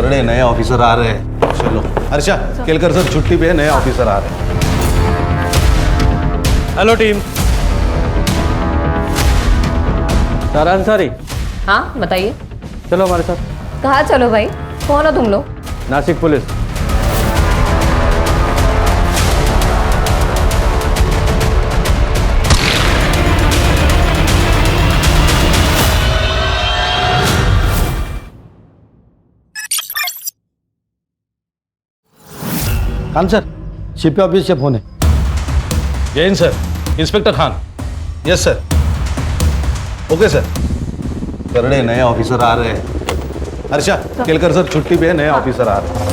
करड़े नए ऑफिसर आ रहे हैं। चलो हर्षा, केलकर सर छुट्टी पे है, नए ऑफिसर आ रहे हैं। Hello team. सारा अंसारी। हाँ बताइए। चलो हमारे साथ। कहाँ चलो भाई? कौन हो तुम लोग? Nashik police. Khan sir, CP office से फोन है। Jain sir, inspector Khan. Yes sir. Okay sir. Karade नए ऑफिसर आ रहे हैं। हर्षा, केलकर सर छुट्टी पे है, नए ऑफिसर आ रहे हैं।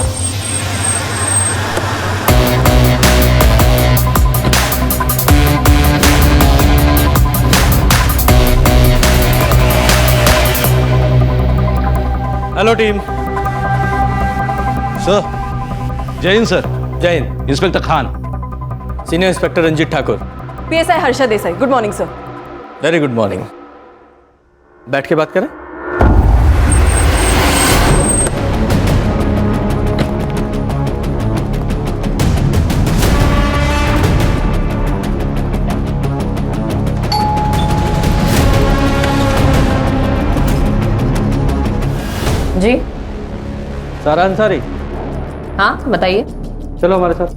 Hello team. Sir, Jain sir. Jain. Inspector Khan. Senior inspector Ranjeet Thakur. PSI Harsha Desai. Good morning sir. Very good morning. बैठ के बात करें। जी। सारा अंसारी। हाँ बताइए। चलो हमारे साथ।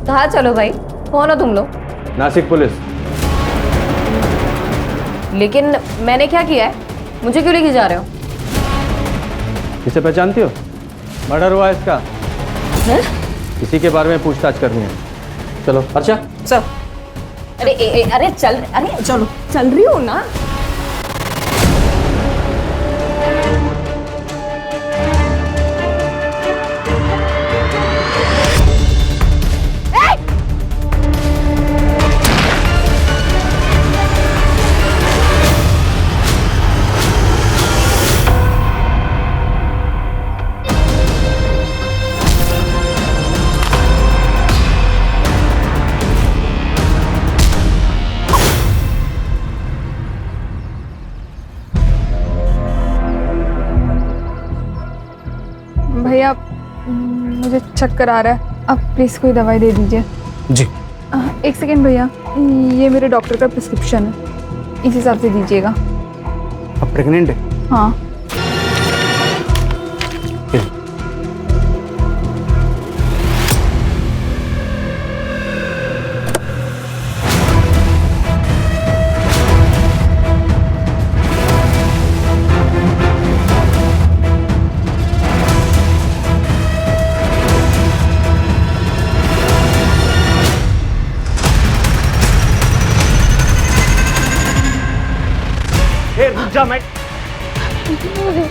कहाँ चलो भाई? कौन हो तुम लोग? नासिक पुलिस। लेकिन मैंने क्या किया है? मुझे क्यों लेके जा रहे हो? इसे पहचानती हो? मर्डर हुआ है इसका। हैं? इसी के बारे में पूछताछ करनी है। चलो हर्षा। सर। अरे चलो चल रही हो ना। भैया मुझे चक्कर आ रहा है, आप प्लीज़ कोई दवाई दे दीजिए। जी। एक सेकेंड भैया, ये मेरे डॉक्टर का प्रिस्क्रिप्शन है, इस हिसाब से दीजिएगा। आप प्रेग्नेंट है? हाँ।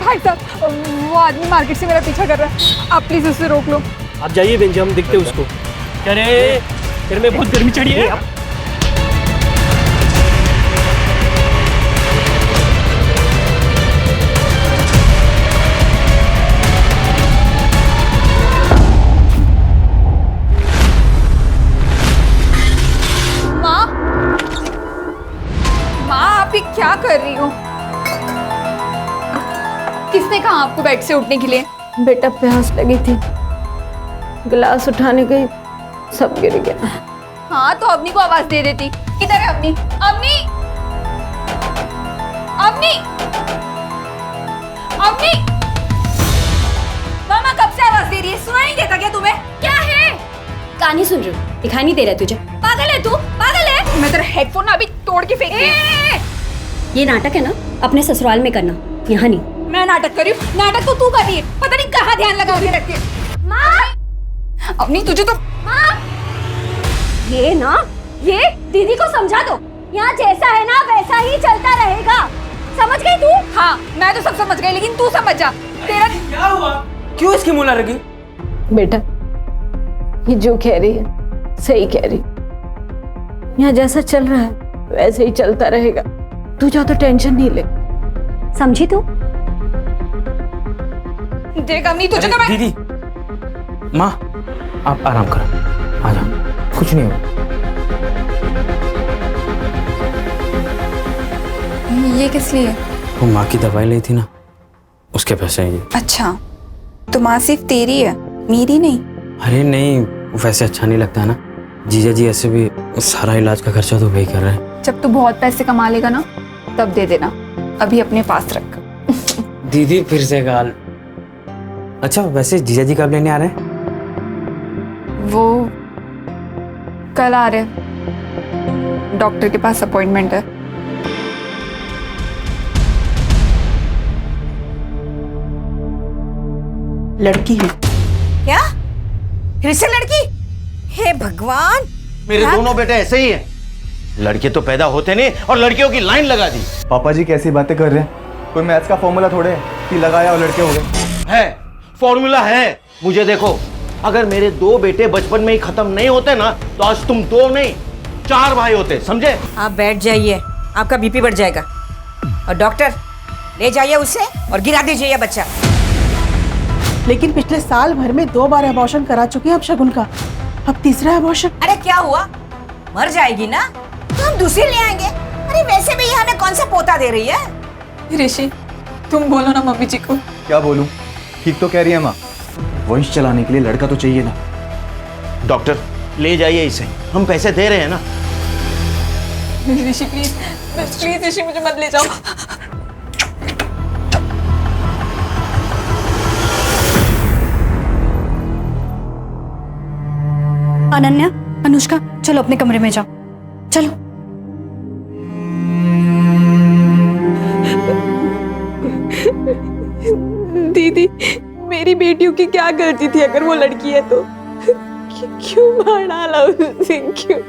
भाई साहब, वो आदमी मार्केट से मेरा पीछा कर रहा है, आप प्लीज उससे रोक लो। आप जाइए बेंच, हम देखते उसको। अरे तेरे में बहुत गर्मी चढ़ी है। माँ, आप ये क्या कर रही हो? किसने कहा आपको बेड से उठने के लिए? बेटा प्यास लगी थी, गिलास उठाने गई, सब गिर गया। हाँ तो अवनी को आवाज दे देती। किधर है अवनी? अवनी, अवनी, अवनी! मामा कब से आवाज दे रही है, सुनाई नहीं देता क्या तुम्हें? क्या है? कहानी सुन रही हूँ, दिखाई नहीं दे रहा तुझे? पागल है तू, पागल है। मैं तेरा हेडफोन अभी तोड़ के फेंक दूँ। ये नाटक है ना, अपने ससुराल में करना, यहाँ नहीं। मैं नाटक कर रही हूँ? नाटक तो तू कर रही है, पता नहीं कहाँ ध्यान लगा के रखती है। माँ, अवनी तुझे तो। माँ, ये ना, ये दीदी को समझा दो, यहाँ जैसा है ना वैसा ही चलता रहेगा, समझ गई तू? हाँ मैं तो सब समझ गई, लेकिन तू समझ जा। तेरा क्या हुआ? क्यों इसकी मुला लगी? बेटा ये जो कह रही है सही कह रही, यहाँ जैसा चल रहा है वैसे ही चलता रहेगा, तू ज्यादा टेंशन नहीं ले। समझी तू? देख अवनी तुझे तो मैं। दीदी, माँ आप आराम करो, आ जाओ, कुछ नहीं होगा। ये किस लिए? वो माँ की दवाई ली थी ना, उसके पैसे हैं ये। अच्छा, तो माँ सिर्फ तेरी है, मेरी नहीं? अरे नहीं, वैसे अच्छा नहीं लगता है ना। जीजा जी ऐसे भी सारा इलाज का खर्चा तो वही कर रहे हैं। जब तू बहुत पैसे कमा लेगा ना तब दे देना, अभी अपने पास रख। दीदी फिर से गाल। अच्छा वैसे जीजा जी कब लेने आ रहे हैं? वो कल आ रहे, डॉक्टर के पास अपॉइंटमेंट है। लड़की है क्या? फिर से लड़की? हे भगवान, मेरे दोनों बेटे ऐसे ही हैं। लड़के तो पैदा होते नहीं और लड़कियों की लाइन लगा दी। पापा जी कैसी बातें कर रहे हैं? कोई मैथ्स का फॉर्मूला थोड़े है कि लगाया और लड़के हो गए। है, फॉर्मूला है। मुझे देखो, अगर मेरे 2 बेटे बचपन में ही खत्म नहीं होते ना तो आज तुम 2 नहीं 4 भाई होते, समझे? आप बैठ जाइए, आपका बीपी बढ़ जाएगा। और डॉक्टर ले जाइए उसे और गिरा दीजिए ये बच्चा। लेकिन पिछले साल भर में 2 बार अबॉर्शन करा चुके हैं अब शगुन का, अब तीसरा अबॉर्शन। अरे क्या हुआ, मर जाएगी ना तो हम दूसरी ले आएंगे। अरे वैसे भी ये हमें कौन सा पोता दे रही है? ऋषि, तुम बोलो ना मम्मी जी को। क्या बोलूं? ठीक तो कह रही है माँ, वंश चलाने के लिए लड़का तो चाहिए ना। डॉक्टर ले जाइए इसे, हम पैसे दे रहे हैं ना। ऋषि प्लीज, प्लीज ऋषि मुझे मत ले जाओ। अनन्या, अनुष्का, चलो अपने कमरे में जाओ, चलो। दीदी, मेरी बेटियों की क्या गलती थी? अगर वो लड़की है तो क्यों मार डाला उसे? क्यों?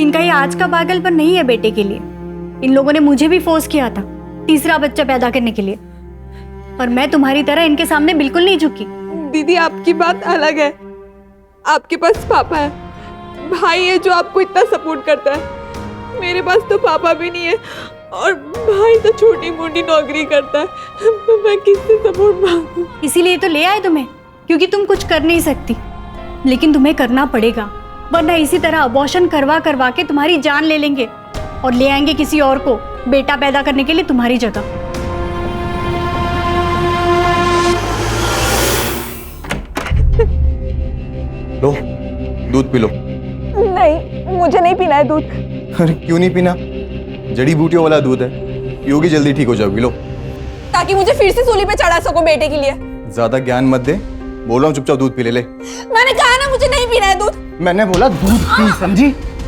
इनका ये आज का पागलपन नहीं है बेटे के लिए। इन लोगों ने मुझे भी फोर्स किया था तीसरा बच्चा पैदा करने के लिए, और मैं तुम्हारी तरह इनके सामने बिल्कुल नहीं झुकी। दीदी, आपकी बात अलग है। आपके पास पापा है, भाई है जो आपको इतना सपोर्ट करता है। मेरे पास तो पापा भी नहीं है और भाई तो छोटी मोटी नौकरी करता है। मैं किससे सपोर्ट मांगूं? इसीलिए तो ले आए तुम्हें, क्योंकि तुम कुछ कर नहीं सकती, लेकिन तुम्हें करना पड़ेगा, वरना इसी तरह अबॉर्शन करवा करवा के तुम्हारी जान ले लेंगे और ले आएंगे किसी और को बेटा पैदा करने के लिए तुम्हारी जगह। लो, दूध पी लो। नहीं, मुझे नहीं पीना है दूध। अरे क्यों नहीं पीना? जड़ी बूटियों वाला दूध है, पियोगी जल्दी ठीक हो जाओगी। लो, ताकि मुझे फिर से सूली पे चढ़ा सको बेटे के लिए। ज्यादा ज्ञान मत दे, बोल रहा हूँ चुपचाप दूध पी ले। मैंने कहा ना मुझे नहीं पीना है दूध। मैंने बोला दूध पी, समझी?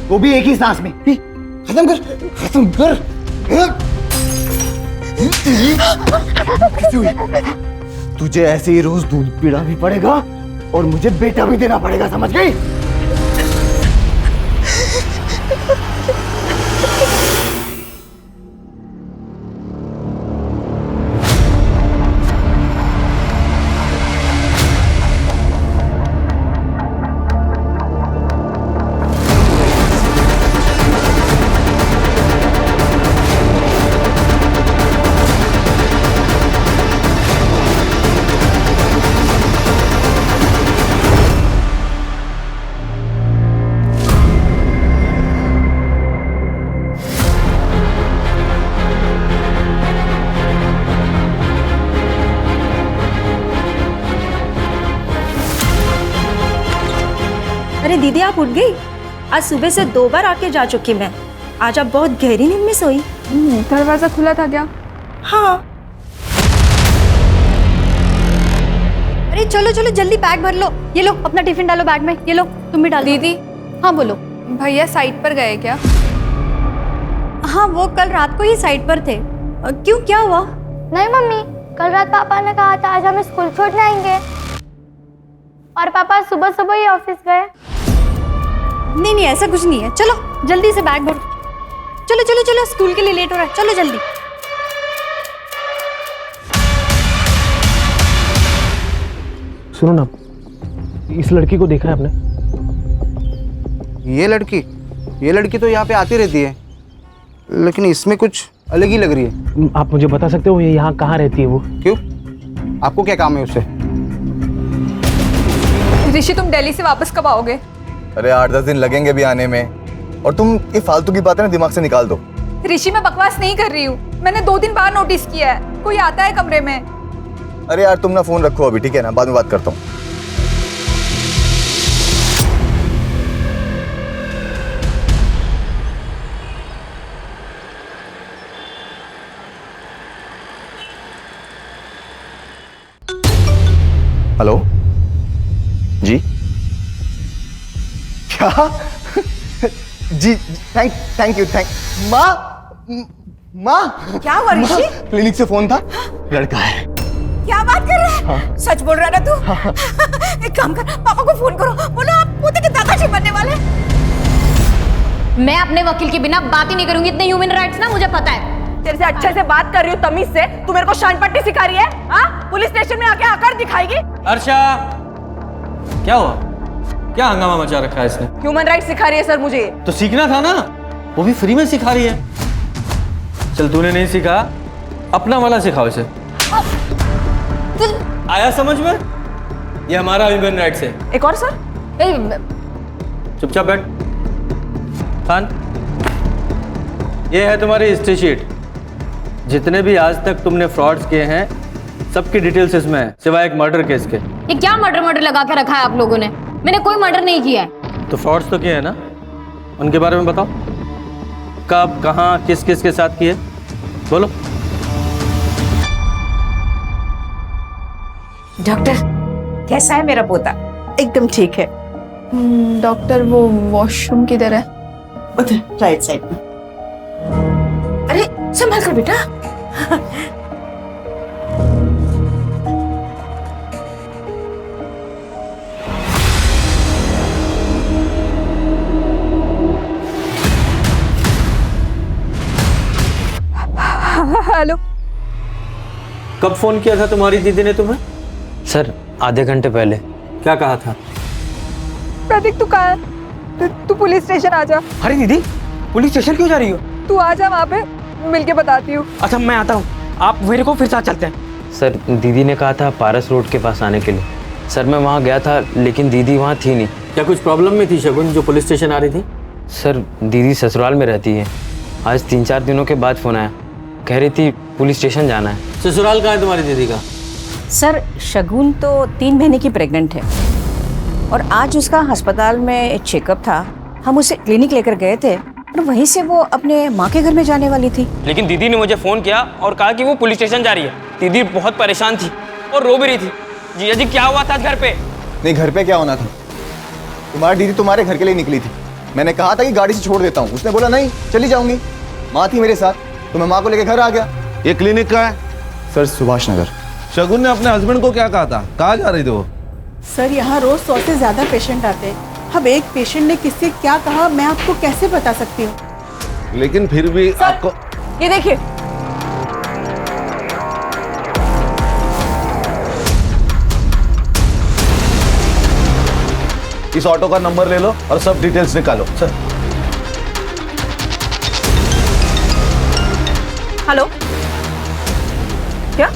वो भी एक ही सांस में। पी, खत्म कर, खत्म कर। तुझे ऐसे ही रोज दूध पीना भी पड़ेगा और मुझे बेटा भी देना पड़ेगा, समझ गई? अरे दीदी, आप उठ गई? आज सुबह से 2 बार आके जा चुकी मैं। आज आप बहुत गहरी नींद में सोई। दरवाजा खुला था क्या? हाँ। अरे चलो चलो जल्दी बैग भर लो। ये लो अपना टिफिन डालो बैग में, ये लो तुम भी डालो। दीदी, हाँ बोलो। भैया साइट पर गए क्या? हाँ, वो कल रात को ही साइट पर थे। क्यों, क्या हुआ? नहीं मम्मी, कल रात पापा ने कहा था आज हम स्कूल छोड़ने आएंगे और पापा सुबह सुबह ही ऑफिस गए। नहीं नहीं, ऐसा कुछ नहीं है। चलो जल्दी से बैग भरो। चलो चलो चलो, स्कूल के लिए लेट हो रहा है, चलो जल्दी। सुनो ना, इस लड़की को देखा है आपने? ये लड़की तो यहाँ पे आती रहती है, लेकिन इसमें कुछ अलग ही लग रही है। आप मुझे बता सकते हो ये यहाँ कहाँ रहती है वो? क्यों, आपको क्या काम है उससे? ऋषि, तुम दिल्ली से वापस कब आओगे? अरे 8-10 दिन लगेंगे भी आने में, और तुम ये फालतू की बातें ना दिमाग से निकाल दो। ऋषि, मैं बकवास नहीं कर रही हूँ। मैंने 2 दिन बाद नोटिस किया है, कोई आता है कमरे में। अरे यार तुम ना फोन रखो अभी, ठीक है ना, बाद में बात करता हूँ। हेलो जी, क्या? जी थैंक यू। माँ क्या हुआ ऋषि? क्लिनिक से फोन था, लड़का है। क्या बात कर रहा है? सच बोल रहा है ना तू? एक काम कर, पापा को फोन करो, बोलो आप पोते के दादाजी बनने वाले। मैं अपने वकील के बिना बात ही नहीं करूंगी। इतने ह्यूमन राइट्स ना मुझे पता है। तेरे से अच्छे से बात कर रही हूँ तमीज से, तू मेरे को शान पट्टी सिखा रही है? हाँ, पुलिस स्टेशन में आके आकर दिखाएगी? अर्षा, क्या हुआ? क्या हंगामा मचा रखा है इसने? ह्यूमन राइट्स सिखा रही है सर मुझे। तो सीखना था ना, वो भी फ्री में सिखा रही है। चल तूने नहीं सीखा, अपना वाला सिखाओ इसे। आया समझ में? ये हमारा ह्यूमन राइट्स है। एक और सर? चुपचाप बैठ। खान, ये है तुम्हारी हिस्ट्री शीट। जितने भी आज तक तुमने फ्रॉड्स किए हैं सबकी डिटेल्स इसमें है, सिवाय एक मर्डर केस के। ये क्या मर्डर लगा के रखा है आप लोगों ने? मैंने कोई मर्डर नहीं किया है। तो फ्रॉड्स तो किए हैं ना, उनके बारे में बताओ। कब, कहाँ, किस किस के साथ किए, बोलो। डॉक्टर, कैसा है मेरा पोता? एकदम ठीक है। डॉक्टर वो वॉशरूम किधर है? उधर राइट साइड में। अरे संभाल कर बेटा। हेलो, कब फोन किया था तुम्हारी दीदी ने तुम्हें? सर आधे घंटे पहले। क्या कहा था? प्रतीक तू कहाँ है? तू पुलिस स्टेशन आ जा। अरे दीदी, पुलिस स्टेशन क्यों जा रही हो? तू आ जा, वहाँ पे मिलके बताती हूँ। अच्छा मैं आता हूँ, आप मेरे को फिर साथ चलते हैं। सर दीदी ने कहा था पारस रोड के पास आने के लिए। सर मैं वहाँ गया था लेकिन दीदी वहाँ थी नहीं। क्या कुछ प्रॉब्लम में थी शगुन जो पुलिस स्टेशन आ रही थी? सर दीदी ससुराल में रहती है। आज 3-4 दिनों के बाद फोन आया, कह रही थी पुलिस स्टेशन जाना है। ससुराल कहाँ है तुम्हारी दीदी का? सर शगुन तो 3 महीने की प्रेग्नेंट है और आज उसका अस्पताल में चेकअप था। हम उसे क्लिनिक लेकर गए थे और वहीं से वो अपने माँ के घर में जाने वाली थी। लेकिन दीदी ने मुझे फ़ोन किया और कहा कि वो पुलिस स्टेशन जा रही है। दीदी बहुत परेशान थी और रो भी रही थी। जीजा जी क्या हुआ था घर पे? नहीं, घर पे क्या होना था, तुम्हारी दीदी तुम्हारे घर के लिए निकली थी। मैंने कहा था कि गाड़ी से छोड़ देता हूँ, उसने बोला नहीं चली जाऊंगी। माँ थी मेरे साथ तो मैं माँ को लेकर घर आ गया। ये क्लिनिक का है? सर सुभाष नगर। शगुन ने अपने हस्बैंड को क्या कहा था? कहाँ जा रही थी वो? सर यहाँ रोज 100 से ज्यादा पेशेंट आते हैं। अब एक पेशेंट ने किससे क्या कहा मैं आपको कैसे बता सकती हूँ? लेकिन फिर भी आपको ये देखिए, इस ऑटो का नंबर ले लो और सब डिटेल्स निकालो। सर हेलो, क्या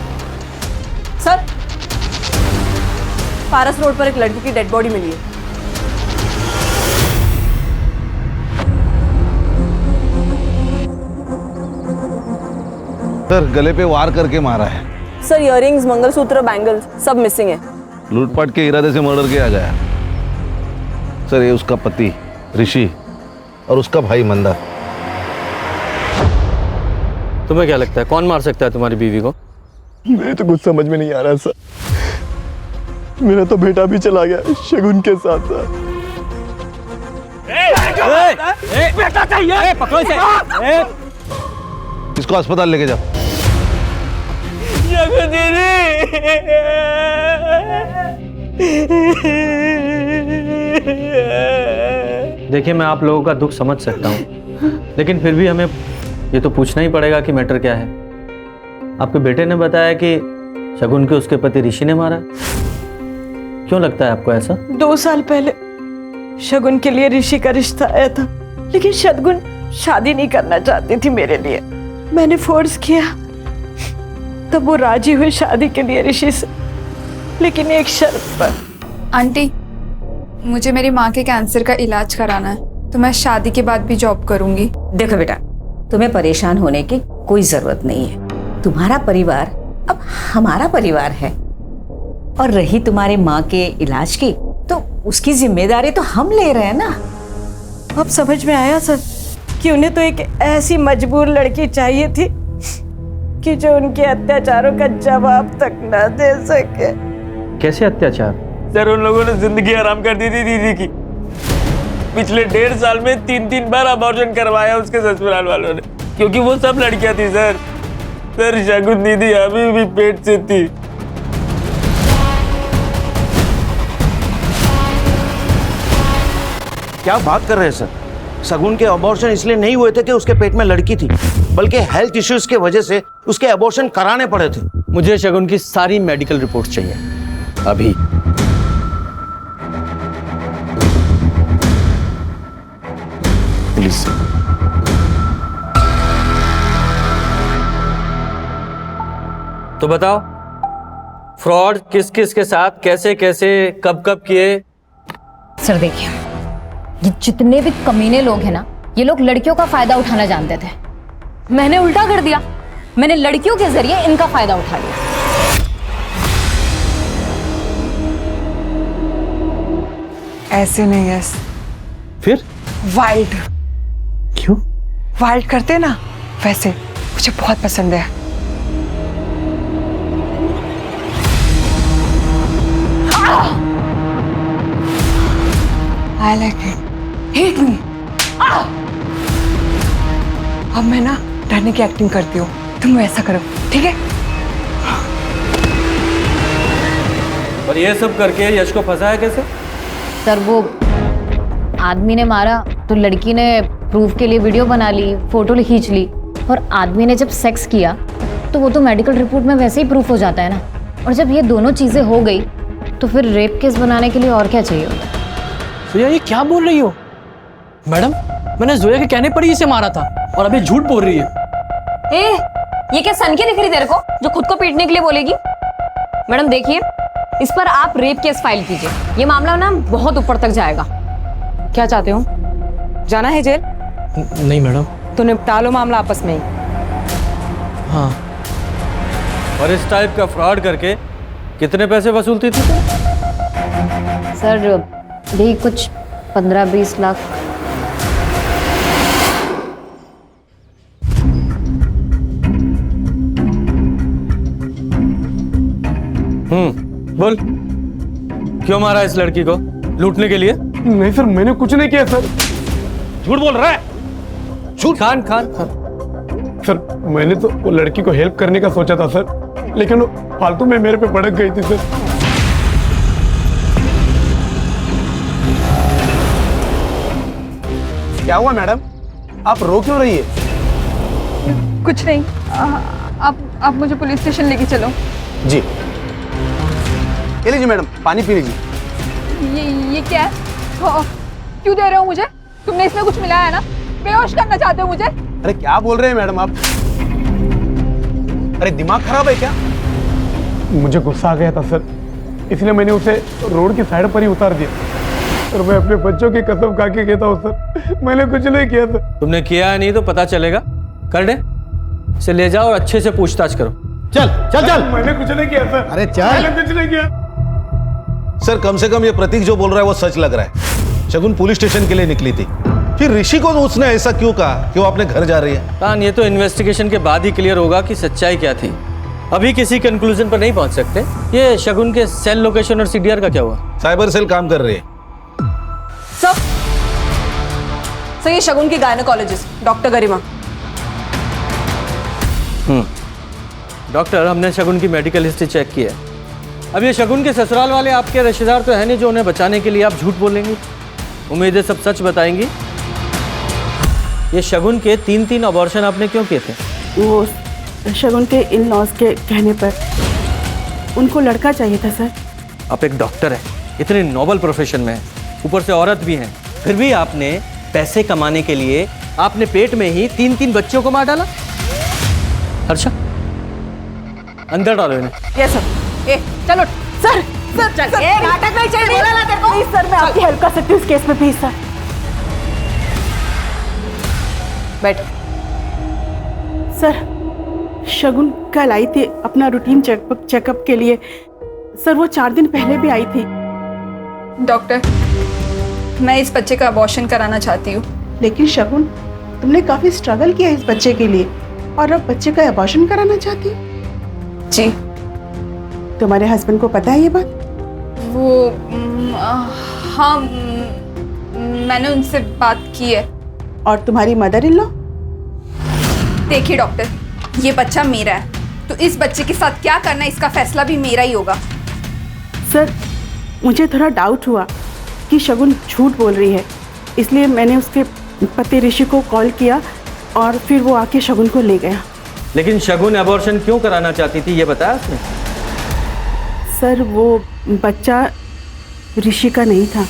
सर? पारस रोड पर एक लड़की की डेड बॉडी मिली है। सर गले पे वार करके मारा है। सर इयररिंग्स, मंगलसूत्र, बैंगल्स सब मिसिंग है। लूटपाट के इरादे से मर्डर किया गया। सर ये उसका पति ऋषि और उसका भाई मंदा। तुम्हें क्या लगता है कौन मार सकता है तुम्हारी बीवी को? मेरे तो कुछ समझ में नहीं आ रहा सर। मेरा तो बेटा भी चला गया शगुन के साथ साथ। बेटा चाहिए, पकड़ो इसे। इसको अस्पताल लेके जाओ। देखिए मैं आप लोगों का दुख समझ सकता हूँ, लेकिन फिर भी हमें ये तो पूछना ही पड़ेगा कि मैटर क्या है। आपके बेटे ने बताया कि शगुन के उसके पति ऋषि ने मारा। क्यों लगता है आपको ऐसा? 2 साल पहले शगुन के लिए ऋषि का रिश्ता आया था, लेकिन शगुन शादी नहीं करना चाहती थी मेरे लिए। मैंने फोर्स किया, तब वो राजी हुई शादी के लिए ऋषि से, लेकिन एक शर्त पर। आंटी, मुझे मेरी माँ के कैंसर का इलाज कराना है, तो मैं शादी के बाद भी जॉब करूंगी। देखो बेटा, तुम्हें परेशान होने की कोई जरूरत नहीं है। तुम्हारा परिवार अब हमारा परिवार है। और रही तुम्हारे माँ के इलाज की, तो उसकी जिम्मेदारी तो हम ले रहे हैं ना। अब समझ में आया सर कि उन्हें तो एक ऐसी मजबूर लड़की चाहिए थी कि जो उनके अत्याचारों का जवाब तक न दे सके। कैसे अत्याचार? सर उन लोगों ने जिंदगी आराम कर दी थी दीदी की। पिछले 1.5 साल में 3-3 बार अबॉर्शन करवाया उसके ससुराल वालों ने, क्योंकि वो सब लड़कियां थी सर। सर शगुन दीदी अभी भी पेट से थी। क्या बात कर रहे हैं सर? शगुन के अबॉर्शन इसलिए नहीं हुए थे कि उसके पेट में लड़की थी, बल्कि हेल्थ इश्यूज के वजह से उसके अबॉर्शन कराने पड़े थे। मुझे शगुन की सारी मेडिकल रिपोर्ट चाहिए अभी। प्लीज। तो बताओ, फ्रॉड किस किस के साथ, कैसे कैसे, कब कब किए? सर देखिए, ये जितने भी कमीने लोग हैं ना, ये लोग लड़कियों का फायदा उठाना जानते थे। मैंने उल्टा कर दिया, मैंने लड़कियों के जरिए इनका फायदा उठा लिया। ऐसे नहीं है। फिर वाइल्ड। क्यों? वाइल्ड करते ना, वैसे मुझे बहुत पसंद है। I like it. Hate me. अब मैं ना डरने की एक्टिंग करती हूँ, तुम ऐसा करो, ठीक है? और ये सब करके यश को फंसाया कैसे? सर वो आदमी ने मारा तो लड़की ने प्रूफ के लिए वीडियो बना ली, फोटो खींच ली, और आदमी ने जब सेक्स किया तो वो तो मेडिकल रिपोर्ट में वैसे ही प्रूफ हो जाता है ना। और जब ये दोनों चीजें हो गई तो फिर रेप केस बनाने के लिए और क्या चाहिए होता? जोया ये क्या बोल रही हो? मैडम मैंने जोया के कहने पर ही इसे मारा था और अभी झूठ बोल रही है। ए, ये क्या सनकी दिख रही तेरे को जो खुद को पीटने के लिए बोलेगी? मैडम देखिए, इस पर आप रेप केस फाइल कीजिए, ये मामला ना बहुत ऊपर तक जाएगा। क्या चाहते हो, जाना है जेल? नहीं मैडम। तो निपटा लो मामला आपस में ही। हाँ। और इस टाइप का फ्रॉड करके कितने पैसे वसूलती थी तुम? सर यही कुछ 15-20 लाख। बोल, क्यों मारा इस लड़की को? लूटने के लिए? नहीं सर, मैंने कुछ नहीं किया सर। झूठ बोल रहा है? झूठ। खान सर मैंने तो वो लड़की को हेल्प करने का सोचा था सर, लेकिन वो फालतू में मेरे पे भड़क गई थी सर। क्या हुआ मैडम, आप रो क्यों रही है? कुछ नहीं, आप मुझे पुलिस स्टेशन लेके चलो। जी ये लीजिए मैडम, पानी पी लीजिए। ये क्या है? क्यों दे रहे हो मुझे? तुमने इसमें कुछ मिलाया है ना? बेहोश करना चाहते हो मुझे? अरे क्या बोल रहे हैं मैडम आप? अरे दिमाग खराब है क्या? मुझे गुस्सा आ गया था सर, इसलिए मैंने उसे रोड की साइड पर ही उतार दिया। और मैं अपने बच्चों की कसम खा के कहता हूँ सर, मैंने कुछ नहीं किया सर। तुमने किया नहीं तो पता चलेगा। कर दे, इसे ले जाओ और अच्छे से पूछताछ करो। चल चल चल। मैंने कुछ नहीं किया सर। अरे चल। मैंने कुछ नहीं किया सर, कम से कम ये प्रतीक जो बोल रहा है वो सच लग रहा है। शगुन पुलिस स्टेशन के लिए निकली थी, फिर ऋषि को उसने ऐसा क्यों कहा कि वो अपने घर जा रही है? कान, ये तो इन्वेस्टिगेशन के बाद ही क्लियर होगा कि सच्चाई क्या थी। अभी किसी कंक्लूजन पर नहीं पहुंच सकते। ये शगुन के सेल लोकेशन और सीडीआर का क्या हुआ? साइबर सेल काम कर रही है। सर ये शगुन की गायनेकोलॉजिस्ट डॉक्टर गरिमा। डॉक्टर, हमने शगुन की मेडिकल हिस्ट्री चेक की है। अब ये शगुन के ससुराल वाले आपके रिश्तेदार तो है नहीं जो उन्हें बचाने के लिए आप झूठ बोलेंगी। उम्मीद है सब सच बताएंगी। ये शगुन के 3-3 अबॉर्शन आपने क्यों किए थे? वो शगुन के इन लॉज के कहने पर उनको लड़का चाहिए था सर। आप एक डॉक्टर हैं, इतने नोबल प्रोफेशन में, ऊपर से औरत भी हैं, फिर भी आपने पैसे कमाने के लिए आपने पेट में ही 3-3 बच्चों को मार डाला। हर्षा, अंदर डालो इन्हें। Yes sir. ए चलो सर। सर चल, ए, नाटक नहीं चाहिए, बोला ना तेरे को। प्लीज सर, मैं आपकी हेल्प कर सकती हूँ इस केस में, प्लीज सर। बैठ। सर शगुन कल आई थी अपना रूटीन चेकअप के लिए, सर वो 4 दिन पहले भी आई थी। डॉक्टर, मैं इस बच्चे का अबॉर्शन कराना चाहती हूँ। लेकिन शगुन, तुमने काफी स्ट्रगल किया इस बच्चे के लिए और अब बच्चे का अबॉर्शन कराना चाहती हो? जी। तुम्हारे हस्बैंड को पता है ये बात? वो हाँ, मैंने उनसे बात की है। और तुम्हारी मदर इन लॉ? देखिए डॉक्टर, ये बच्चा मेरा है, तो इस बच्चे के साथ क्या करना है इसका फैसला भी मेरा ही होगा। सर, मुझे थोड़ा डाउट हुआ कि शगुन झूठ बोल रही है, इसलिए मैंने उसके पति ऋषि को कॉल किया और फिर वो आके शगुन को ले गया। लेकिन शगुन अबॉर्शन क्यों कराना चाहती थी ये बताया उसने? सर वो बच्चा ऋषि का नहीं था।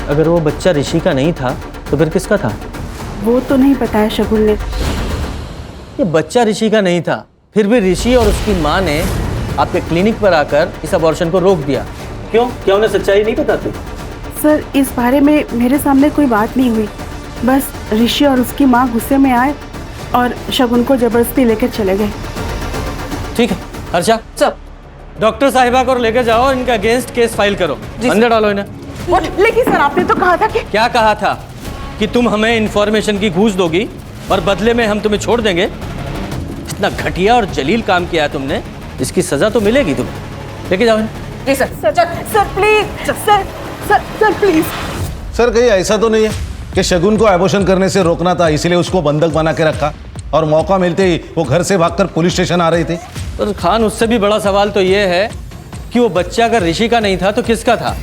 अगर वो बच्चा ऋषि का नहीं था तो फिर किसका था? वो तो नहीं बताया शगुन ने। ये बच्चा ऋषि का नहीं था, फिर भी ऋषि और उसकी माँ ने आपके क्लिनिक पर आकर इस अबॉर्शन को रोक दिया। क्यों? क्या उन्हें सच्चाई नहीं बताती? सर इस बारे में मेरे सामने कोई बात नहीं हुई, बस ऋषि और उसकी माँ गुस्से में आए और शगुन को जबरदस्ती लेकर चले गए। ठीक है हर्षा, सर डॉक्टर साहिबा को लेकर जाओ, इनके अगेंस्ट केस फाइल करो, अंदर डालो इन्हें। लेकिन सर आपने तो कहा था कि क्या कहा था? कि तुम हमें इंफॉर्मेशन की घूस दोगी और बदले में हम तुम्हें छोड़ देंगे। इतना घटिया और जलील काम किया तुमने, इसकी सजा तो मिलेगी तुम्हें। लेके जाओ इन्हें। जी sir. Sir please, sir please. Sir कहीं ऐसा तो नहीं है कि शगुन को एबॉर्शन करने से रोकना था, इसलिए उसको बंधक बना के रखा और मौका मिलते ही वो घर से भागकर पुलिस स्टेशन आ रही थी? पर खान, उससे भी बड़ा सवाल तो ये है कि वो बच्चा अगर ऋषि का नहीं था तो किसका था?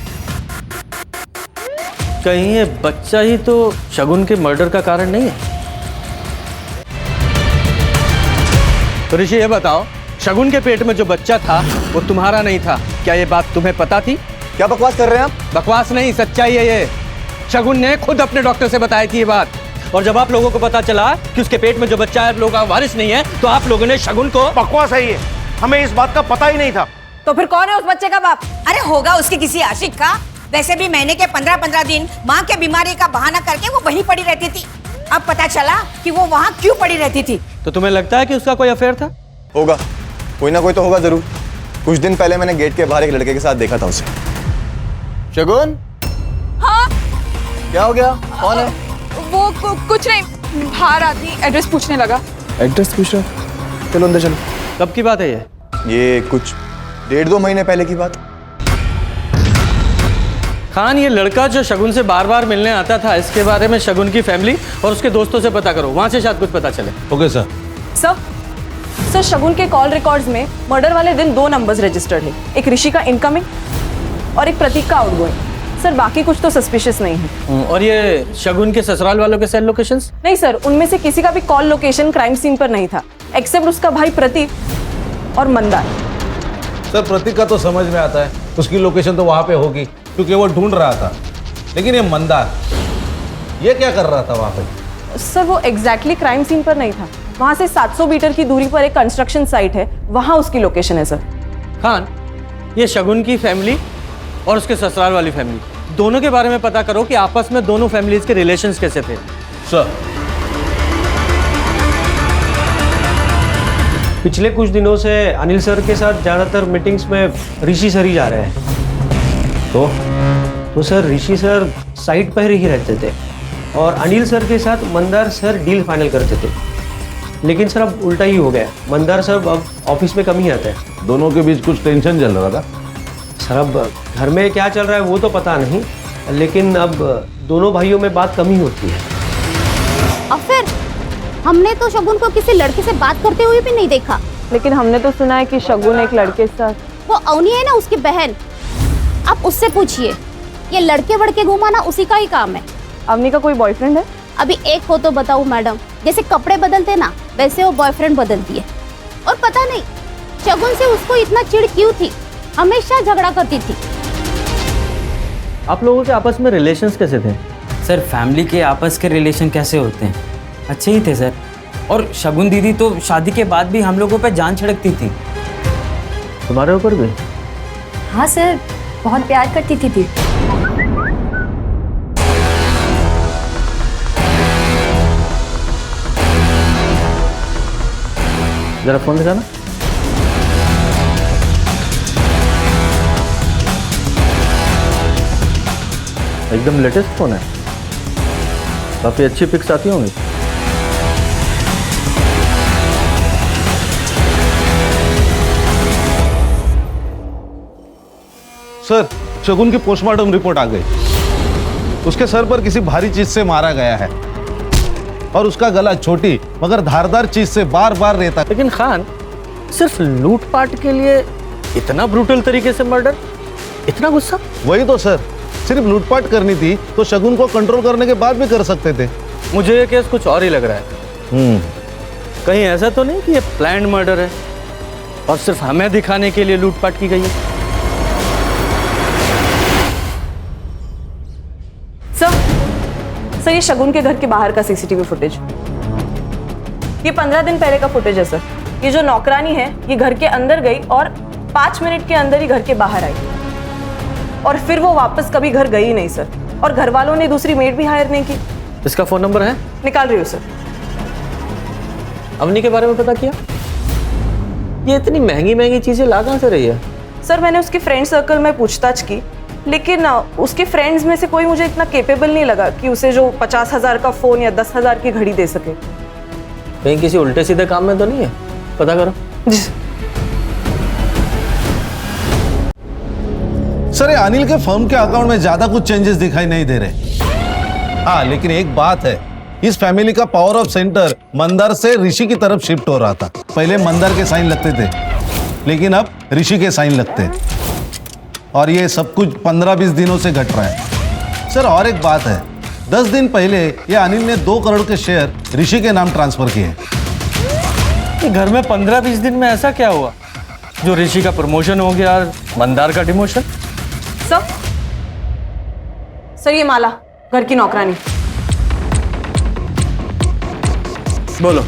कहीं ये बच्चा ही तो शगुन के मर्डर का कारण नहीं है? तो ऋषि ये बताओ, शगुन के पेट में जो बच्चा था वो तुम्हारा नहीं था, क्या ये बात तुम्हें पता थी? क्या बकवास कर रहे हैं आप? बकवास नहीं, सच्चाई है ये। शगुन ने खुद अपने डॉक्टर से बताई थी ये बात, और जब आप लोगों को पता चला कि उसके पेट में जो बच्चा है आप लोगों का वारिस नहीं है, तो आप लोगों ने शगुन को... बकवास है ये, हमें इस बात का पता ही नहीं था। तो फिर कौन है उस बच्चे का बाप? अरे होगा उसके किसी आशिक का। वैसे भी महीने के 15-15 दिन माँ के बीमारी का बहाना करके वो वहीं पड़ी रहती थी। अब पता चला कि वो वहाँ क्यों पड़ी रहती थी। तो तुम्हें लगता है कि उसका कोई अफेयर था? होगा, कोई ना कोई तो होगा जरूर। कुछ दिन पहले मैंने गेट के बाहर एक लड़के के साथ देखा था उसे। शगुन? हाँ? क्या हो गया? कौन है? वो कुछ नहीं, बाहर आदमी एड्रेस पूछने लगा। एड्रेस पूछ रहा? चलो अंदर चलो। कब की बात है ये? ये कुछ 1.5-2 महीने पहले की बात। खान, ये लड़का जो शगुन से बार बार मिलने आता था, इसके बारे में शगुन की फैमिली और उसके दोस्तों से पता करो, वहां से शायद कुछ पता चले। Okay sir. सर शगुन के कॉल रिकॉर्ड्स में मर्डर वाले दिन 2 नंबर्स रजिस्टर्ड है, एक ऋषि का इनकमिंग और एक प्रतीक का आउटगोइंग। सर बाकी कुछ तो सस्पिशियस नहीं है। और ये शगुन के ससुराल वालों के सेल लोकेशंस? नहीं सर, उनमें से किसी का भी कॉल लोकेशन क्राइम सीन पर नहीं था, एक्सेप्ट उसका भाई प्रतीक और मंदार। सर प्रतीक का तो समझ में आता है, उसकी लोकेशन तो वहाँ पे होगी क्योंकि वो ढूंढ रहा था, लेकिन ये मंदार ये क्या कर रहा था वहाँ पे? सर वो एग्जैक्टली क्राइम सीन पर नहीं था, वहाँ से 700 मीटर की दूरी पर एक कंस्ट्रक्शन साइट है, वहाँ उसकी लोकेशन है। सर खान, ये शगुन की फैमिली और उसके ससुराल वाली फैमिली दोनों के बारे में पता करो कि आपस में दोनों फैमिलीज के रिलेशंस कैसे थे। सर पिछले कुछ दिनों से अनिल सर के साथ ज़्यादातर मीटिंग्स में ऋषि सर ही जा रहे हैं। तो सर ऋषि सर साइट पर ही रहते थे और अनिल सर के साथ मंदार सर डील फाइनल करते थे। लेकिन सर अब उल्टा ही हो गया, मंदार सर अब ऑफिस में कम ही आते हैं। दोनों के बीच कुछ टेंशन चल रहा था? सर अब घर में क्या चल रहा है वो तो पता नहीं, लेकिन अब दोनों भाइयों में बात कम ही होती है। और फिर हमने तो शगुन को किसी लड़के से बात करते हुए भी नहीं देखा। लेकिन हमने तो सुना है कि शगुन एक लड़के के साथ... वो अवनी है ना, उसकी बहन, आप उससे पूछिए। ये लड़के वड़के घुमाना उसी का ही काम है। अवनी का कोई बॉयफ्रेंड है? अभी एक हो तो बताऊं मैडम, जैसे कपड़े बदलते ना वैसे वो बॉयफ्रेंड बदलती है। और पता नहीं शगुन से उसको इतना चिढ़ क्यों थी, हमेशा झगड़ा करती थी। आप लोगों के आपस में रिलेशंस कैसे थे? सर फैमिली के आपस के रिलेशन कैसे होते हैं, अच्छे ही थे सर। और शगुन दीदी तो शादी के बाद भी हम लोगों पे जान छिड़कती थी। तुम्हारे ऊपर भी? हाँ सर, बहुत प्यार करती थी। जरा फोन दिखाना। एकदम लेटेस्ट फोन है, काफी अच्छी पिक्स आती होंगी। सर, शगुन की पोस्टमार्टम रिपोर्ट आ गई। उसके सर पर किसी भारी चीज से मारा गया है और उसका गला छोटी मगर धारदार चीज से बार बार रेता। लेकिन खान, सिर्फ लूटपाट के लिए इतना ब्रूटल तरीके से मर्डर, इतना गुस्सा? वही तो सर, सिर्फ लूटपाट करनी थी तो शगुन को कंट्रोल करने के बाद भी कर सकते थे। मुझे ये केस कुछ और ही लग रहा है। कहीं ऐसा तो नहीं कि ये प्लान्ड मर्डर है और सिर्फ हमें दिखाने के लिए लूटपाट की गई है? सर, ये शगुन के घर के बाहर का सीसीटीवी फुटेज। ये 15 दिन पहले का फुटेज है सर। ये जो नौकरानी है ये घर के अंदर गई और 5 मिनट के अंदर ही घर के बाहर आई और फिर वो वापस कभी घर गई ही नहीं सर। और घर वालों ने दूसरी मेड भी हायर नहीं की। इसका फोन नंबर है? निकाल रही हूँ सर। अवनी के बारे में पता किया? ये इतनी महंगी महंगी चीजें ला कहाँ से रही है? सर, मैंने उसके फ्रेंड सर्कल में पूछताछ की, लेकिन उसके फ्रेंड्स में से कोई मुझे इतना केपेबल नहीं लगा कि उसे जो 50,000 का फोन या 10,000 की घड़ी दे सके। कहीं किसी उल्टे सीधे काम में तो नहीं है? पता करो। सर, ये अनिल के फर्म के अकाउंट में ज्यादा कुछ चेंजेस दिखाई नहीं दे रहे। हाँ, लेकिन एक बात है, इस फैमिली का पावर ऑफ सेंटर मंदार से ऋषि की तरफ शिफ्ट हो रहा था। पहले मंदार के साइन लगते थे, लेकिन अब ऋषि के साइन लगते हैं और ये सब कुछ 15-20 दिनों से घट रहा है। सर, और एक बात है, 10 दिन पहले ये अनिल ने 2 करोड़ के शेयर ऋषि के नाम ट्रांसफर किए। घर में 15-20 दिन में ऐसा क्या हुआ जो ऋषि का प्रमोशन हो गया और मंदार का डिमोशन? सर, ये माला, घर की नौकरानी। बोलो।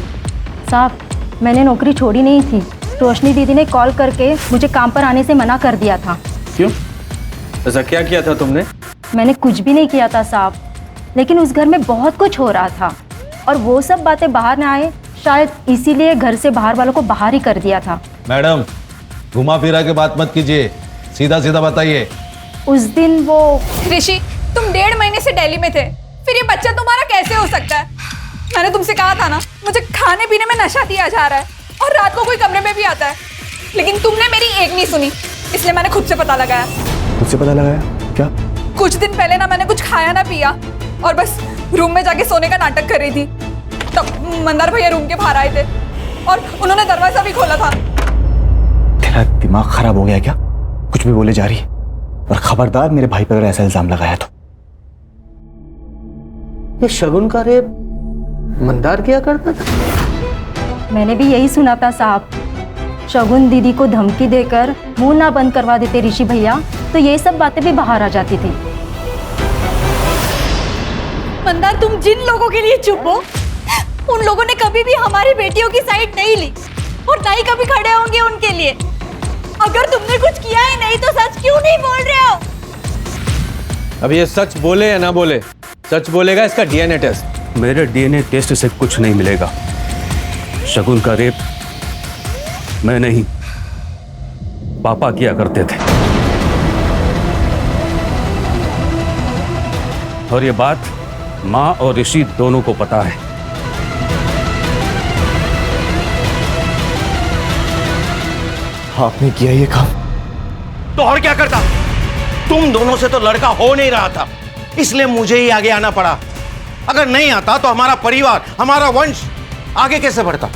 साहब, मैंने नौकरी छोड़ी नहीं थी। रोशनी दीदी ने कॉल करके मुझे काम पर आने से मना कर दिया था। क्यों? ऐसा क्या किया था तुमने? मैंने कुछ भी नहीं किया था साहब, लेकिन उस घर में बहुत कुछ हो रहा था और वो सब बातें बाहर ना आए, शायद इसीलिए घर से बाहर वालों को बाहर ही कर दिया था। मैडम, घुमा फिरा के बात मत कीजिए, सीधा सीधा बताइए। उस दिन वो ऋषि, तुम 1.5 महीने से दिल्ली में थे, फिर ये बच्चा तुम्हारा कैसे हो सकता है? मैंने तुमसे कहा था ना, मुझे खाने पीने में नशा दिया जा रहा है और रात को कोई कमरे में भी आता है, लेकिन तुमने मेरी एक नहीं सुनी, इसलिए मैंने खुद से पता लगाया। खुद से पता लगाया? क्या? कुछ दिन पहले ना मैंने कुछ खाया ना पिया और बस रूम में जाके सोने का नाटक कर रही थी, तब मंदार भैया रूम के बाहर आए थे और उन्होंने दरवाजा भी खोला था। तेरा दिमाग खराब हो गया क्या? कुछ भी बोले जा रही है, और खबरदार मेरे भाई पर अगर ऐसा इल्जाम लगाया तो। ये शगुन का रेप मंदार किया करता था? मैंने भी यही सुना था साहब। शगुन दीदी को धमकी देकर मुंह ना बंद करवा देते ऋषि भैया तो ये सब बातें भी बाहर आ जाती थी। मंदार, तुम जिन लोगों के लिए चुप हो, उन लोगों ने कभी भी हमारी बेटियों की साइड नहीं ली और ना ही कभी खड़े होंगे उनके लिए। अगर तुमने कुछ किया ही नहीं तो सच क्यों नहीं बोल रहे हो? अब ये सच बोले या ना बोले, सच बोलेगा इसका डीएनए टेस्ट। मेरे डीएनए टेस्ट से कुछ नहीं मिलेगा। शगुन का रेप मैं नहीं, पापा किया करते थे, और ये बात माँ और ऋषि दोनों को पता है। आपने किया ये काम? तो और क्या करता? तुम दोनों से तो लड़का हो नहीं रहा था, इसलिए मुझे ही आगे आना पड़ा। अगर नहीं आता तो हमारा परिवार, हमारा वंश आगे कैसे बढ़ता?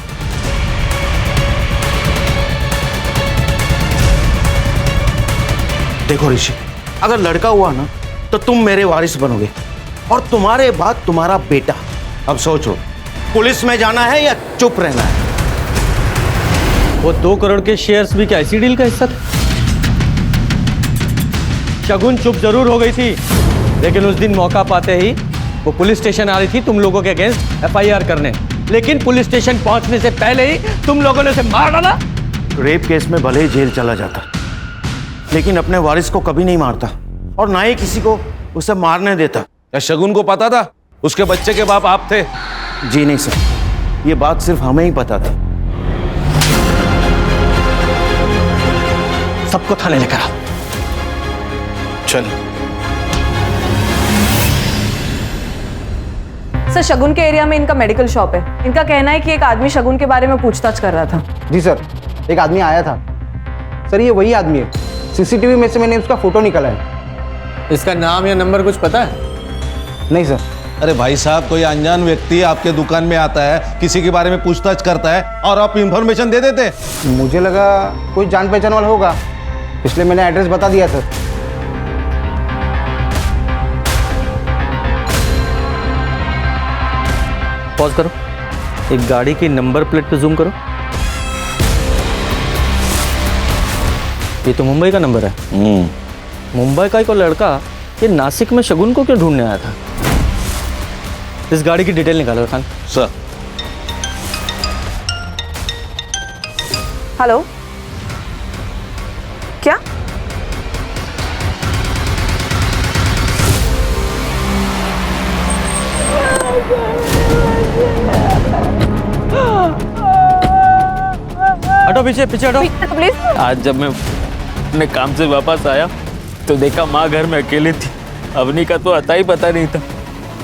देखो ऋषि, अगर लड़का हुआ ना तो तुम मेरे वारिस बनोगे और तुम्हारे बाद तुम्हारा बेटा। अब सोचो, पुलिस में जाना है या चुप रहना है? वो 2 करोड़ के शेयर्स भी क्या इसी डील का हिस्सा थे? शगुन चुप जरूर हो गई थी, लेकिन उस दिन मौका पाते ही वो पुलिस स्टेशन आ रही थी तुम लोगों के अगेंस्ट एफआईआर करने, लेकिन पुलिस स्टेशन पहुंचने से पहले ही तुम लोगों ने उसे मार डाला। रेप केस में भले ही जेल चला जाता, लेकिन अपने वारिस को कभी नहीं मारता और ना ही किसी को उसे मारने देता। क्या शगुन को पता था उसके बच्चे के बाप आप थे? जी नहीं सर, ये बात सिर्फ हमें ही पता था। सबको थाने लेकर आओ। चल। सर, शगुन के एरिया में इनका मेडिकल शॉप है। इनका कहना है कि एक आदमी शगुन के बारे में पूछताछ कर रहा था। जी सर, एक आदमी आया था। सर, ये वही आदमी है। सीसीटीवी में से मैंने उसका फोटो निकाला है। इसका नाम या नंबर कुछ पता है? नहीं सर। अरे भाई साहब, कोई अनजान व्यक्ति आपके दुकान में आता है, किसी के बारे में पूछताछ करता है और आप इंफॉर्मेशन दे देते। मुझे लगा कोई जान पहचान वाला होगा, इसलिए मैंने एड्रेस बता दिया सर। पॉज करो, एक गाड़ी की नंबर प्लेट पे जूम करो। ये तो मुंबई का नंबर है। मुंबई का एक लड़का ये नासिक में शगुन को क्यों ढूंढने आया था? इस गाड़ी की डिटेल निकालो खान। सर। हेलो, क्या? हटो पीछे, पीछे हटो। प्लीज। आज जब मैं अपने काम से वापस आया तो देखा माँ घर में अकेली थी। अवनी का तो अता ही पता नहीं था।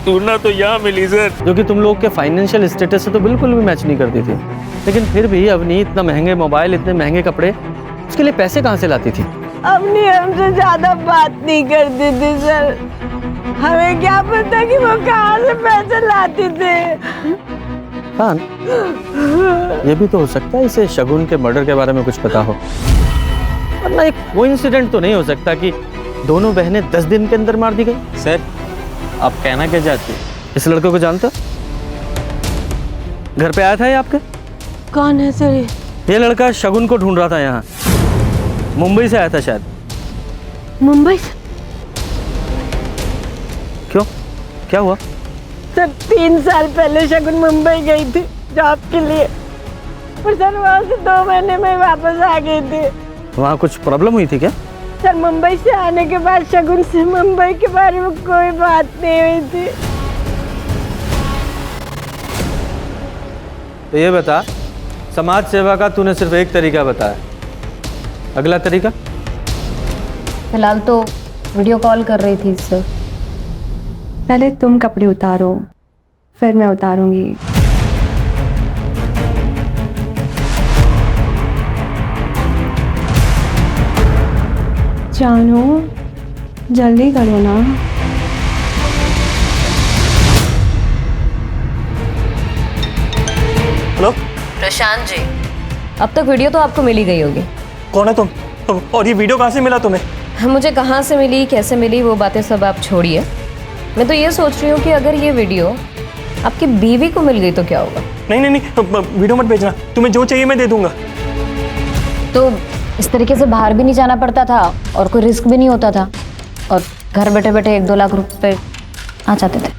टूरना तो यहाँ मिली सर। जो कि तुम लोग के फाइनेंशियल स्टेटस से तो बिल्कुल भी मैच नहीं करती थी, लेकिन फिर भी अवनी इतना महंगे मोबाइल, इतने महंगे कपड़े, उसके लिए पैसे कहाँ से लाती थी? अपनी हमसे ज्यादा बात नहीं करती थी सर। हमें क्या पता कि वो कहाँ से पैसे लाती थे। खान, ये भी तो हो सकता है इसे शगुन के मर्डर के बारे में कुछ पता हो, वरना एक कोइंसिडेंट तो नहीं हो सकता कि दोनों बहनें 10 दिन के अंदर मार दी गई। सर, आप कहना क्या चाहते हैं? इस लड़के को जानते हो? घर पे आया था ये आपके? कौन है सर ये लड़का शगुन को ढूंढ रहा था यहाँ, मुंबई से आया था शायद। मुंबई से? क्यों, क्या हुआ? सर 3 साल पहले शगुन मुंबई गई थी जॉब के लिए, और सर वहाँ से 2 महीने में वापस आ गई थी। वहाँ कुछ प्रॉब्लम हुई थी क्या? सर मुंबई से आने के बाद शगुन से मुंबई के बारे में कोई बात नहीं हुई थी। तो ये बता, समाज सेवा का तूने सिर्फ एक तरीका बताया, अगला तरीका? फिलहाल तो वीडियो कॉल कर रही थी सर। पहले तुम कपड़े उतारो, फिर मैं उतारूंगी। जानो, जल्दी करो ना। हेलो प्रशांत जी, अब तक वीडियो तो आपको मिल ही गई होगी। कौन है तुम? और ये वीडियो कहाँ से मिला तुम्हें? मुझे कहाँ से मिली, कैसे मिली, वो बातें सब आप छोड़िए। मैं तो ये सोच रही हूँ कि अगर ये वीडियो आपकी बीवी को मिल गई तो क्या होगा? नहीं नहीं नहीं, वीडियो मत भेजना। तुम्हें जो चाहिए मैं दे दूंगा। तो इस तरीके से बाहर भी नहीं जाना पड़ता था और कोई रिस्क भी नहीं होता था, और घर बैठे बैठे 1-2 लाख रुपए आ जाते थे।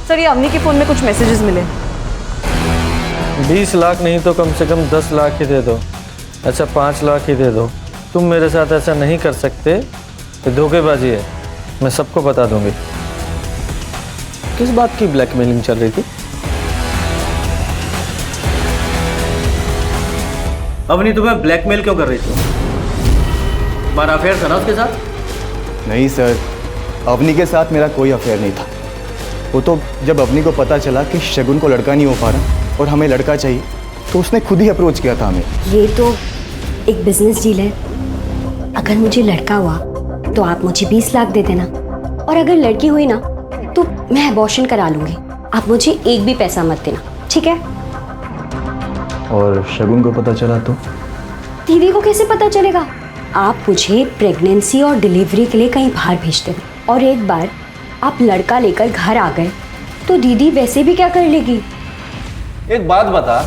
सर, ये अवनी के फोन में कुछ मैसेजेस मिले। 20 लाख नहीं तो कम से कम 10 लाख ही दे दो। अच्छा 5 लाख ही दे दो। तुम मेरे साथ ऐसा नहीं कर सकते, ये धोखेबाजी है, मैं सबको बता दूंगी। किस बात की ब्लैकमेलिंग चल रही थी? अवनी तुम्हें ब्लैकमेल क्यों कर रही थी? तुम्हारा अफेयर था ना उसके साथ? नहीं सर, अवनी के साथ मेरा कोई अफेयर नहीं था। वो तो जब अवनी को पता चला कि शगुन को लड़का नहीं हो पा रहा और हमें लड़का चाहिए, तो उसने खुद ही अप्रोच किया था हमें। ये तो एक बिजनेस डील है। अगर मुझे लड़का हुआ तो आप मुझे 20 लाख दे देना, और अगर लड़की हुई ना तो मैं अबॉर्शन करा लूँगी। आप मुझे एक भी पैसा मत देना, ठीक है? और शगुन को पता चला तो? दीदी को कैसे पता चलेगा? आप मुझे प्रेगनेंसी और डिलीवरी के लिए कहीं बाहर भेज देना, और एक बार आप लड़का लेकर घर आ गए तो दीदी वैसे भी क्या कर लेगी? एक बात बता,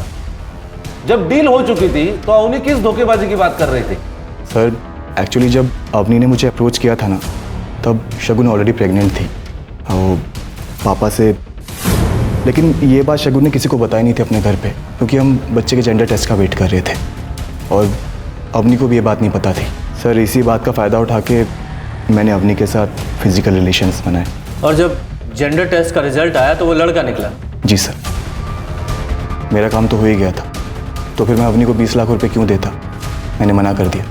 जब डील हो चुकी थी तो अवनी किस धोखेबाजी की बात कर रही थी? सर, एक्चुअली जब अवनी ने मुझे अप्रोच किया था ना, तब शगुन ऑलरेडी प्रेग्नेंट थी और पापा से। लेकिन ये बात शगुन ने किसी को बताई नहीं थी अपने घर पे, क्योंकि हम बच्चे के जेंडर टेस्ट का वेट कर रहे थे, और अवनी को भी ये बात नहीं पता थी। सर, इसी बात का फ़ायदा उठा के मैंने अवनी के साथ फिजिकल रिलेशंस बनाए। और जब जेंडर टेस्ट का रिजल्ट आया तो वो लड़का निकला? जी सर, मेरा काम तो हो ही गया था। तो फिर मैं अवनी को 20 लाख रुपए क्यों देता? मैंने मना कर दिया।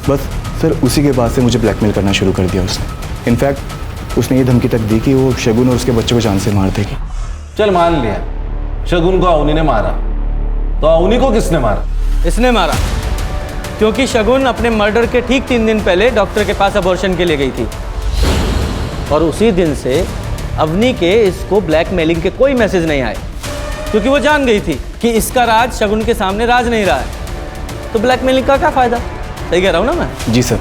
बस सर उसी के बाद से मुझे ब्लैकमेल करना शुरू कर दिया उसने। इनफैक्ट उसने ये धमकी तक दी कि वो शगुन और उसके बच्चों को जान से मार देगी। चल मान लिया शगुन को अवनी ने मारा, तो अवनी को किसने मारा? इसने मारा, क्योंकि शगुन अपने मर्डर के ठीक 3 दिन पहले डॉक्टर के पास अबॉर्शन के लिए गई थी और उसी दिन से अवनी के इसको ब्लैकमेलिंग के कोई मैसेज नहीं आए, क्योंकि वो जान गई थी कि इसका राज शगुन के सामने राज नहीं रहा है, तो ब्लैकमेलिंग का क्या फायदा? सही कह रहा हूँ ना मैं? जी सर,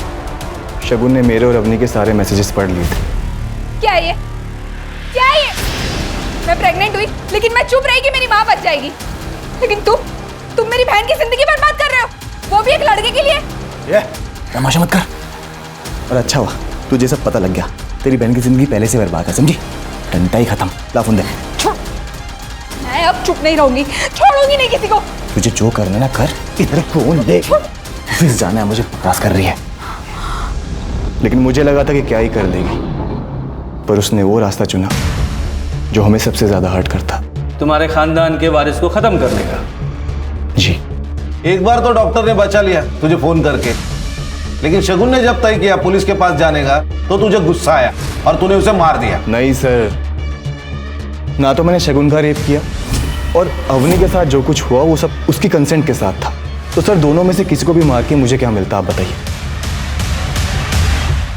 शगुन ने मेरे और अवनी के सारे मैसेजेस पढ़ लिए थे। क्या ये मैं प्रेग्नेंट हुई लेकिन मैं चुप रही कि मेरी माँ बच जाएगी, लेकिन तुम मेरी बहन की जिंदगी बर्बाद कर रहे हो, वो भी एक लड़के के लिए। ये तमाशा मत कर। और अच्छा हुआ तुझे सब पता लग गया, तेरी बहन की जिंदगी पहले से बर्बाद है, समझी? डंडा ही खत्म। ला फोन दे। मैं अब चुप नहीं रहूंगी, छोड़ूंगी नहीं किसी को। तुझे जो करना ना कर, इधर फोन दे। ऑफिस जाना है मुझे, बकवास कर रही है। लेकिन मुझे लगा था कि क्या ही कर देगी, पर उसने वो रास्ता चुना जो हमें सबसे ज्यादा हर्ट करता। तुम्हारे खानदान के वारिस को खत्म करने का। जी। एक बार तो डॉक्टर ने बचा लिया तुझे फोन करके, लेकिन शगुन ने जब तय किया पुलिस के पास जाने का, तो तुझे गुस्सा आया और तूने उसे मार दिया। नहीं सर, ना तो मैंने शगुन का रेप किया और अवनी के साथ जो कुछ हुआ वो सब उसकी कंसेंट के साथ था। तो सर दोनों में से किसी को भी मार के मुझे क्या मिलता, आप बताइए।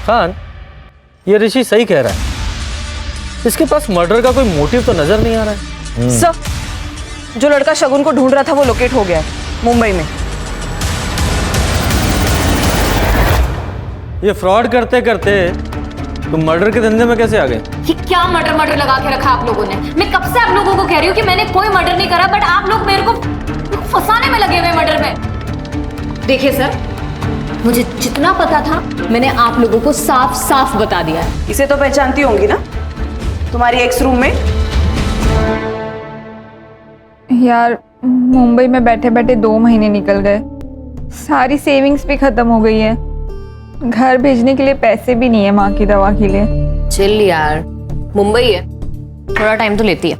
खान, ये ऋषि सही कह रहा है, इसके पास मर्डर का कोई मोटिव तो नजर नहीं आ रहा है। सर, जो लड़का शगुन को ढूंढ रहा था वो लोकेट हो गया है मुंबई में। ये फ्रॉड करते करते तुम मर्डर के धंधे में कैसे आ गए? ये क्या मर्डर लगा के रखा आप लोगों ने? मैं कब से आप लोगों को कह रही हूँ कि मैंने कोई मर्डर नहीं करा, बट आप लोग मेरे को फंसाने में लगे हुए मर्डर में। देखिए सर, मुझे जितना पता था मैंने आप लोगों को साफ साफ बता दिया है। इसे तो पहचानती होंगी ना, तुम्हारी एक्स रूम में। यार मुंबई में बैठे बैठे 2 महीने निकल गए, सारी सेविंग्स भी खत्म हो गई है, घर भेजने के लिए पैसे भी नहीं है माँ की दवा के लिए। चिल यार, मुंबई है, थोड़ा टाइम तो लेती है।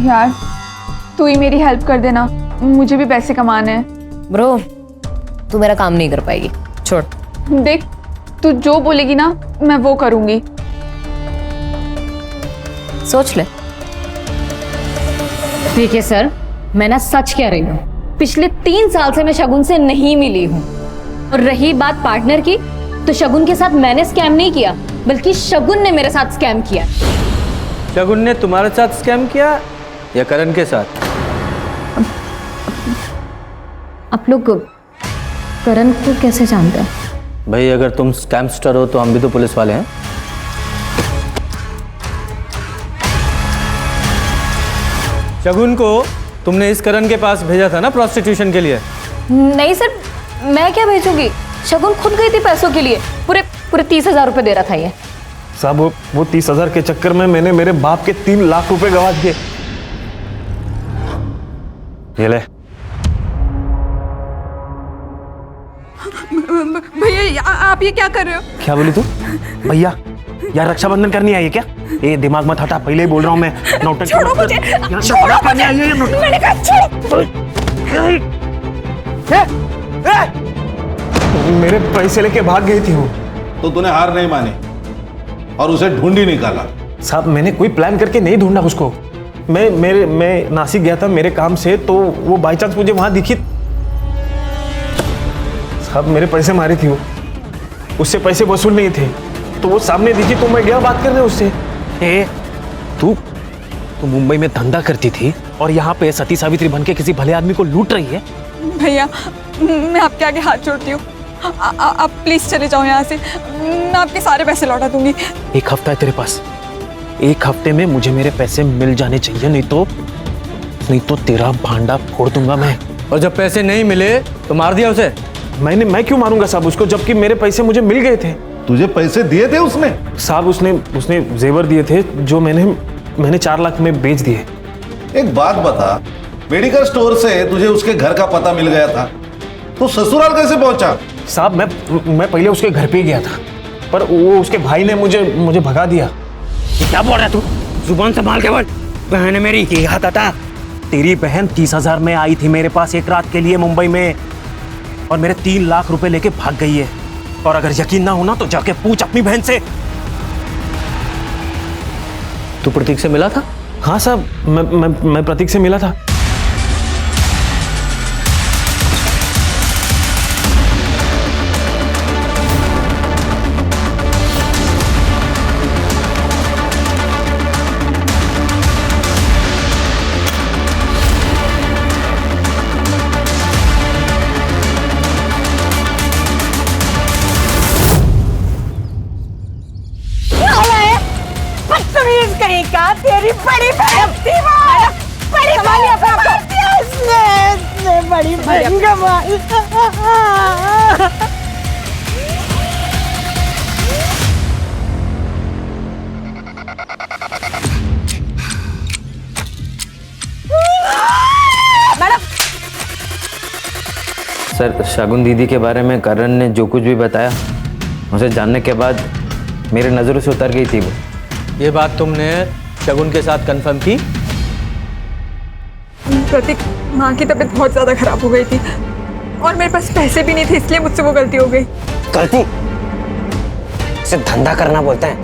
यार तू ही मेरी हेल्प कर देना, मुझे भी पैसे कमाने हैं। ब्रो, तू मेरा काम नहीं कर पाएगी, छोड़। देख, तू जो बोलेगी ना मैं वो करूंगी। सोच ले। देखिए सर, मैं ना सच कह रही हूँ, पिछले 3 साल से मैं शगुन से नहीं मिली हूँ। और रही बात पार्टनर की, तो शगुन के साथ मैंने स्कैम नहीं किया, बल्कि शगुन ने मेरे साथ स्कैम किया। शगुन ने तुम्हारे साथ स्कैम किया या करण के साथ? आप लोग करण को कैसे जानते हैं? भाई अगर तुम स्कैमस्टर हो तो हम भी तो पुलिस वाले हैं। शगुन को तुमने इस करण के पास भेजा था ना प्रोस्टिट्यूशन के लिए? नहीं सर, मैं क्या भेजूंगी, शगुन खुद गई थी पैसों के लिए, पूरे 30,000 रुपए दे रखा है। साहब वो 30,000 के चक्कर में मैंने मेरे बाप के 3 लाख रुपए गवा दिए। ये ले। भैया आप ये क्या कर रहे हो? क्या बोली तू? भैया यार रक्षाबंधन करनी आई है क्या? ये दिमाग मत हटा, पहले ही बोल रहा हूँ मैं। नौटंकी छोड़ो मुझे, छोड़ो मुझे, मैंने कहा छोड़ो। मेरे पैसे लेके भाग गई थी वो। तो तूने हार नहीं मानी और उसे ढूंढ ही निकाला? साहब मैंने कोई प्लान करके नहीं ढूंढा उसको। मैं नासिक गया था मेरे काम से, तो वो बाई चांस मुझे वहां दिखी। साहब मेरे पैसे मारे थी वो, उससे पैसे वसूल नहीं थे, तो वो सामने दिखी तो मैं गया बात करने उससे। तू मुंबई में धंधा करती थी और यहाँ पे सती सावित्री बन के किसी भले आदमी को लूट रही है। भैया मैं आपके आगे हाथ जोड़ती हूँ, आप प्लीज चले जाओ यहाँ से, मैं आपके सारे पैसे लौटा दूंगी। 1 हफ्ता है तेरे पास, 1 हफ्ते में मुझे मेरे पैसे मिल जाने चाहिए, नहीं तो तेरा भांडा फोड़ दूंगा मैं। और जब पैसे नहीं मिले तो मार दिया उसे? मैं क्यों मारूंगा साहब उसको, जबकि मेरे पैसे मुझे मिल गए थे। तुझे पैसे दिए थे उसने? साहब उसने जेवर दिए थे जो मैंने 4 लाख में बेच दिए। एक बात बता, मेडिकल स्टोर से तुझे उसके घर का पता मिल गया था, तो ससुराल कैसे पहुंचा? साहब मैं पहले उसके घर पे ही गया था, पर वो उसके भाई ने मुझे भगा दिया। क्या बोल रहा है तू? जुबान संभाल के बोल। बहन है मेरी, ये हाथ हटा। तेरी बहन 30,000 में आई थी मेरे पास एक रात के लिए मुंबई में, और मेरे 3 लाख रुपए लेके भाग गई है। और अगर यकीन ना होना तो जाके पूछ अपनी बहन से। तू प्रतीक से मिला था? हाँ साहब, मैं प्रतीक से मिला था। बदतमीज कहीं का, तेरी बड़ी बहन थी वो। बड़ी बड़ी बहन गंवाई। सर, शगुन दीदी के बारे में करण ने जो कुछ भी बताया, उसे जानने के बाद मेरे नज़रों से उतर गई थी वो। ये बात तुमने शगुन के साथ कंफर्म की? प्रतीक, माँ की तबीयत बहुत ज़्यादा खराब हो गई थी और मेरे पास पैसे भी नहीं थे, इसलिए मुझसे वो गलती हो गई। गलती? इसे धंधा करना बोलते हैं।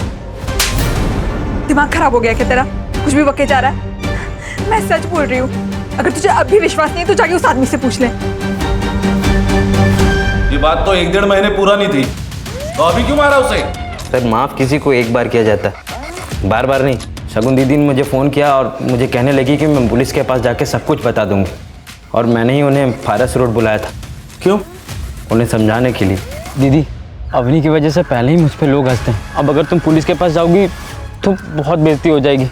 दिमाग खराब हो गया क्या तेरा? कुछ भी बके जा रहा है। मैं सच बोल रही हूँ, अगर तुझे अब भी विश्वास नहीं है तो जाके उस आदमी से पूछ ले। ये बात तो 1-1.5 महीने पूरा नहीं थी, तो अभी क्यों मारा उसे? सर, माफ़ किसी को एक बार किया जाता है, बार बार नहीं। शगुन दीदी ने मुझे फ़ोन किया और मुझे कहने लगी कि मैं पुलिस के पास जाके सब कुछ बता दूंगी, और मैंने ही उन्हें फारस रोड बुलाया था। क्यों? उन्हें समझाने के लिए। दीदी, अवनी की वजह से पहले ही मुझ पे लोग हंसते हैं। अब अगर तुम पुलिस के पास जाओगी तो बहुत बेइज्जती हो जाएगी,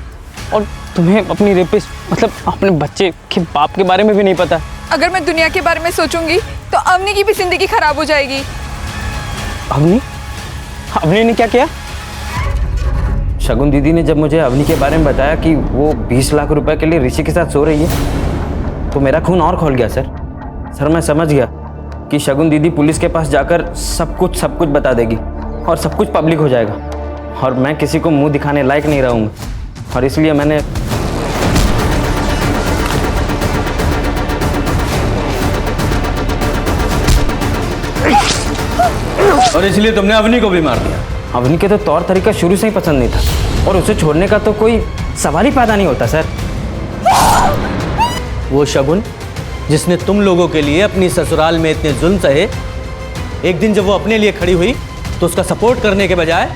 और तुम्हें अपनी रेपिस्ट मतलब अपने बच्चे के बाप के बारे में भी नहीं पता। अगर मैं दुनिया के बारे में सोचूंगी तो अवनी की भी जिंदगी खराब हो जाएगी। अवनी? अवनी ने क्या किया? शगुन दीदी ने जब मुझे अवनी के बारे में बताया कि वो 20 लाख रुपए के लिए ऋषि के साथ सो रही है, तो मेरा खून और खौल गया सर। मैं समझ गया कि शगुन दीदी पुलिस के पास जाकर सब कुछ बता देगी और सब कुछ पब्लिक हो जाएगा, और मैं किसी को मुंह दिखाने लायक नहीं रहूँगा, और इसलिए मैंने और इसलिए तुमने अवनी को भी मार दिया। अवनी के तो तौर तरीका शुरू से ही पसंद नहीं था, और उसे छोड़ने का तो कोई सवाल ही पैदा नहीं होता सर। वो शगुन जिसने तुम लोगों के लिए अपनी ससुराल में इतने जुल्म सहे, एक दिन जब वो अपने लिए खड़ी हुई तो उसका सपोर्ट करने के बजाय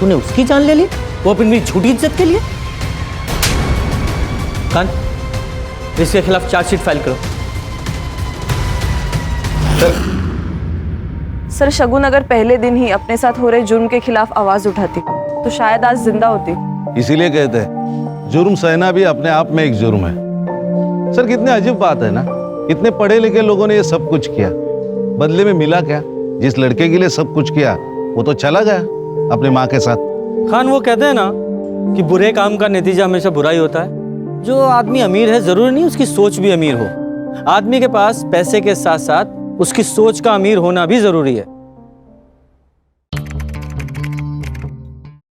तूने उसकी जान ले ली, वो अपनी झूठी इज्जत के लिए। खान, इसके खिलाफ चार्जशीट फाइल करो। सर, शगुन अगर पहले दिन ही अपने साथ हो रहे जुर्म के खिलाफ आवाज उठाती तो शायद आज जिंदा होती। इसीलिए कहते हैं जुर्म सहना भी अपने आप में एक जुर्म है। सर, कितने अजीब बात है ना, इतने पढ़े लिखे लोगों ने ये सब कुछ किया, बदले में मिला क्या? जिस लड़के के लिए सब कुछ किया वो तो चला गया अपनी माँ के साथ। खान, वो कहते हैं ना कि बुरे काम का नतीजा हमेशा बुरा ही होता है। जो आदमी अमीर है जरूरी नहीं उसकी सोच भी अमीर हो। आदमी के पास पैसे के साथ साथ उसकी सोच का अमीर होना भी जरूरी है।